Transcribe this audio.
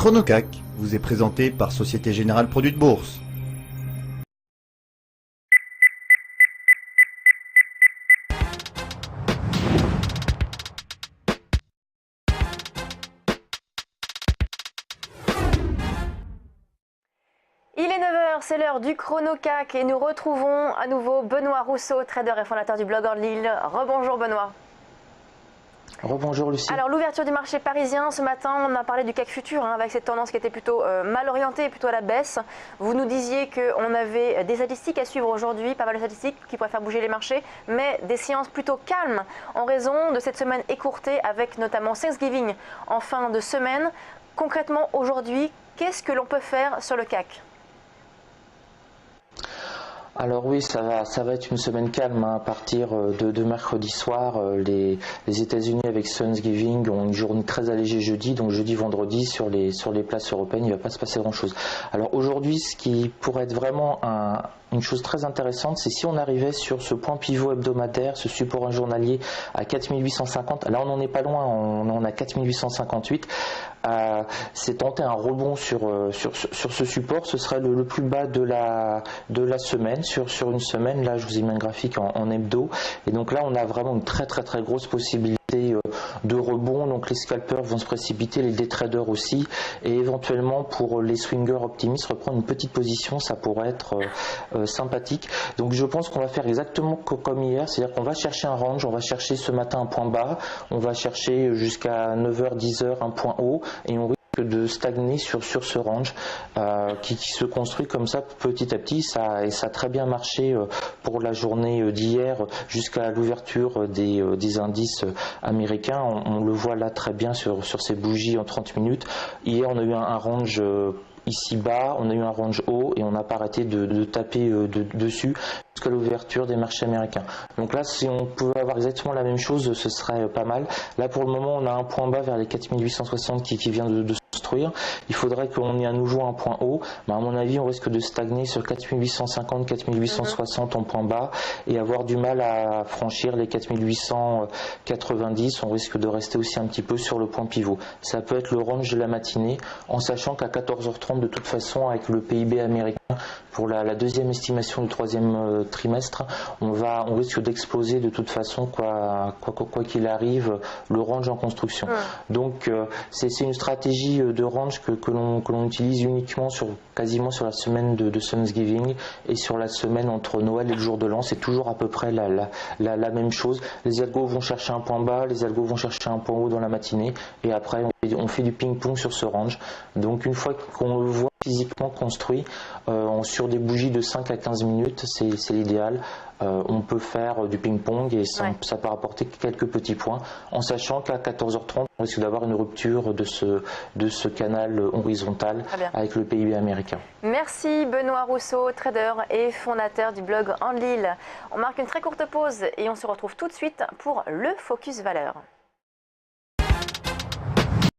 ChronoCAC vous est présenté par Société Générale Produits de Bourse. Il est 9 h, c'est l'heure du ChronoCAC et nous retrouvons à nouveau Benoît Rousseau, trader et fondateur du blog En Lille. Rebonjour Benoît. Rebonjour Lucie. Alors l'ouverture du marché parisien, ce matin on a parlé du CAC futur avec cette tendance qui était plutôt mal orientée, plutôt à la baisse. Vous nous disiez qu'on avait des statistiques à suivre aujourd'hui, pas mal de statistiques qui pourraient faire bouger les marchés, mais des séances plutôt calmes en raison de cette semaine écourtée avec notamment Thanksgiving en fin de semaine. Concrètement aujourd'hui, qu'est-ce que l'on peut faire sur le CAC ? Alors oui, ça va être une semaine calme à partir de mercredi soir. Les États-Unis avec Thanksgiving ont une journée très allégée jeudi, donc jeudi, vendredi sur les places européennes, il ne va pas se passer grand-chose. Alors aujourd'hui, ce qui pourrait être vraiment une chose très intéressante, c'est si on arrivait sur ce point pivot hebdomadaire, ce support journalier à 4850. Là, on n'en est pas loin, on en a 4858. C'est tenter un rebond sur ce support, ce serait le plus bas de la semaine, sur une semaine. Là, je vous ai mis un graphique en hebdo, et donc là, on a vraiment une très grosse possibilité de rebond. Donc les scalpers vont se précipiter, les day traders aussi, et éventuellement pour les swingers optimistes, reprendre une petite position, ça pourrait être sympathique. Donc je pense qu'on va faire exactement comme hier, c'est-à-dire qu'on va chercher un range, on va chercher ce matin un point bas, on va chercher jusqu'à 9 h 10 h un point haut, et on risque de stagner sur ce range qui se construit comme ça petit à petit. Ça a très bien marché pour la journée d'hier jusqu'à l'ouverture des indices américains. On le voit là très bien sur ces bougies en 30 minutes. Hier, on a eu un range ici bas, on a eu un range haut et on n'a pas arrêté de taper dessus jusqu'à l'ouverture des marchés américains. Donc là, si on pouvait avoir exactement la même chose, ce serait pas mal. Là, pour le moment, on a un point bas vers les 4860 qui vient de se construire. Il faudrait qu'on ait à nouveau un point haut, mais à mon avis, on risque de stagner sur 4850, 4860 en point bas et avoir du mal à franchir les 4890. On risque de rester aussi un petit peu sur le point pivot. Ça peut être le range de la matinée, en sachant qu'à 14 h 30, de toute façon, avec le PIB américain, pour la deuxième estimation du troisième trimestre, on risque d'exploser de toute façon, quoi qu'il arrive, le range en construction. Donc c'est une stratégie de range que l'on utilise uniquement quasiment sur la semaine de Thanksgiving et sur la semaine entre Noël et le jour de l'an. C'est toujours à peu près la même chose. Les algos vont chercher un point bas, les algos vont chercher un point haut dans la matinée, et après on fait du ping-pong sur ce range. Donc une fois qu'on le voit physiquement construit sur des bougies de 5 à 15 minutes, c'est l'idéal. On peut faire du ping-pong et ça peut rapporter quelques petits points, en sachant qu'à 14 h 30, on risque d'avoir une rupture de ce canal horizontal avec le PIB américain. Merci Benoît Rousseau, trader et fondateur du blog En Lille. On marque une très courte pause et on se retrouve tout de suite pour le Focus Valeur.